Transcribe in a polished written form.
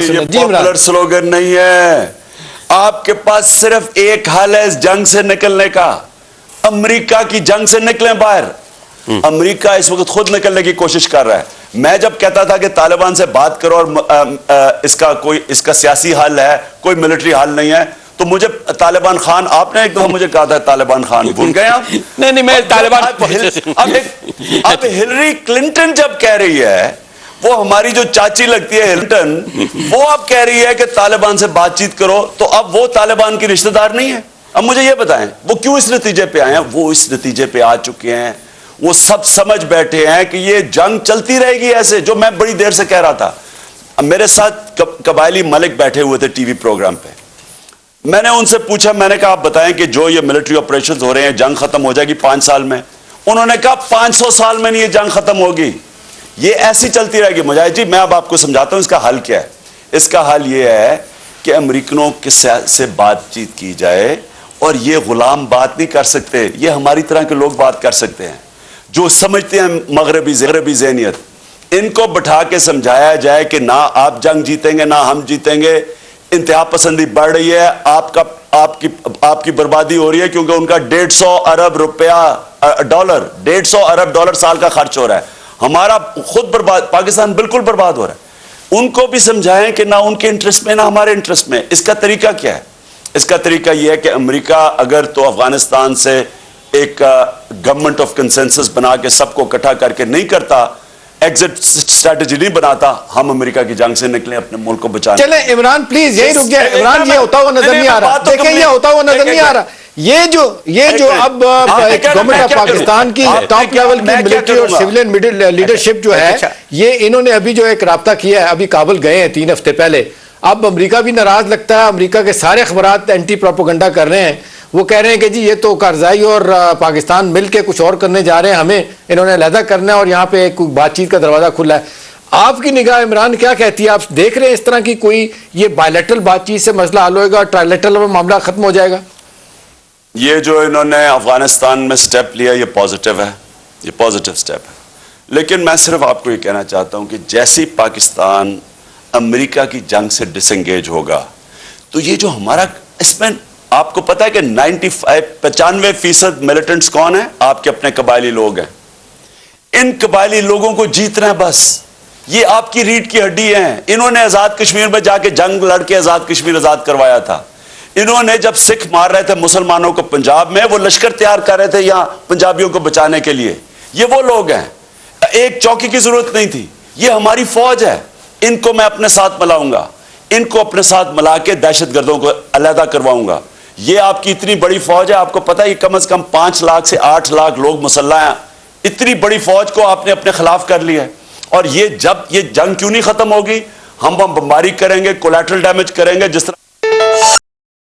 सुने। जी popular slogan नहीं है। आपके पास सिर्फ एक हल है इस जंग से निकलने का, अमेरिका की जंग से निकलें बाहर। अमेरिका इस वक्त खुद निकलने की कोशिश कर रहा है। मैं जब कहता था कि तालिबान से बात करो और इसका सियासी हल है, कोई मिलिट्री हल नहीं है, तो मुझे तालिबान खान, आपने एक दफा मुझे कहा था तालिबान खान, भूल गए आप? नहीं, मैं तालिबान अब हिलरी क्लिंटन जब कह रही है, वो हमारी जो चाची लगती है हिल्टन, वो अब कह रही है कि तालिबान से बातचीत करो, तो अब वो तालिबान की रिश्तेदार नहीं है। अब मुझे ये बताएं वो क्यों इस नतीजे पे आए हैं? वो इस नतीजे पे आ चुके हैं, वो सब समझ बैठे हैं कि ये जंग चलती रहेगी ऐसे, जो मैं बड़ी देर से कह रहा था। मेरे साथ कबायली मलिक बैठे हुए थे टीवी प्रोग्राम पे। मैंने उनसे पूछा, मैंने कहा आप बताएं कि जो ये मिलिट्री ऑपरेशंस हो रहे हैं, जंग खत्म हो जाएगी 5 साल में? उन्होंने कहा 500 साल में नहीं ये जंग खत्म होगी, ये ऐसी चलती रहेगी। मुजाहिद जी, मैं अब आपको समझाता हूं इसका हल क्या है। इसका हल ये है कि अमेरिकनों के से बातचीत की जाए, और ये गुलाम बात नहीं कर सकते, ये हमारी तरह के लोग बात कर सकते हैं जो समझते हैं मगरबी ज़हनियत। इनको बिठा के समझाया जाए कि ना आप जंग जीतेंगे ना हम जीतेंगे, इंतहा पसंदी बढ़ रही है, आपकी बर्बादी हो रही है, क्योंकि उनका 150 अरब डॉलर 150 अरब डॉलर साल का खर्च हो रहा है, हमारा खुद बर्बाद, पाकिस्तान बिल्कुल बर्बाद हो रहा है। उनको भी समझाएं कि ना उनके इंटरेस्ट में ना हमारे इंटरेस्ट में। इसका तरीका क्या है? इसका तरीका यह है कि अमेरिका अगर तो अफगानिस्तान से एक गवर्नमेंट ऑफ कंसेंसस बना के सबको इकट्ठा करके नहीं करता, एग्जिट स्ट्रेटजी नहीं बनाता, हम अमेरिका की जंग से निकले अपने मुल्क को बचाने। चले इमरान प्लीज यही रुक जाए। इमरान, ये होता हुआ नजर नहीं आ रहा, देखें ये होता हुआ नजर नहीं आ रहा। ये जो अब गवर्नमेंट ऑफ पाकिस्तान की टॉप लेवल की मिलिट्री और सिविलियन लीडरशिप जो है, ये इन्होंने अभी जो एक राब्ता किया है, अभी काबुल गए हैं 3 हफ्ते पहले। अब अमेरिका भी नाराज लगता है, अमेरिका के सारे अखबारात एंटी प्रोपेगेंडा कर रहे हैं। वो कह रहे हैं कि जी ये तो कारज़ाई और पाकिस्तान मिलके कुछ और करने जा रहे हैं, हमें इन्होंने अलहदा करना है और यहाँ पे कोई बातचीत का दरवाजा खुला है। आपकी निगाह इमरान क्या कहती है? आप देख रहे हैं इस तरह की कोई ये बायलैटरल बातचीत से मसला हल होगा और ट्रायलैटरल में मामला खत्म हो जाएगा? ये जो इन्होंने अफगानिस्तान में स्टेप लिया, ये पॉजिटिव है, ये पॉजिटिव स्टेप है। लेकिन मैं सिर्फ आपको ये कहना चाहता हूं कि जैसे ही पाकिस्तान अमेरिका की जंग से डिसंगेज होगा, तो ये जो हमारा, इसमें आपको पता है कि 95% मिलिटेंट्स कौन है? आपके अपने कबायली लोग हैं। इन कबायली लोगों को जीतना है बस, ये आपकी रीढ़ की हड्डी हैं। इन्होंने आजाद कश्मीर में जाके जंग लड़के आजाद कश्मीर आजाद करवाया था। इन्होंने जब सिख मार रहे थे मुसलमानों को पंजाब में, वो लश्कर तैयार कर रहे थे यहां पंजाबियों को बचाने के लिए। ये वो लोग हैं, एक चौकी की जरूरत नहीं थी, ये हमारी फौज है। इनको मैं अपने साथ मिलाऊंगा, इनको अपने साथ मिला के दहशतगर्दों को अलहदा करवाऊंगा। ये आपकी इतनी बड़ी फौज है, आपको पता है ये कम से कम 5 लाख से 8 लाख लोग मुसल्लह हैं। इतनी बड़ी फौज को आपने अपने खिलाफ कर लिया है। और ये जब ये जंग क्यों नहीं खत्म होगी? हम बमबारी करेंगे, कोलैटरल डैमेज करेंगे, जिस तरह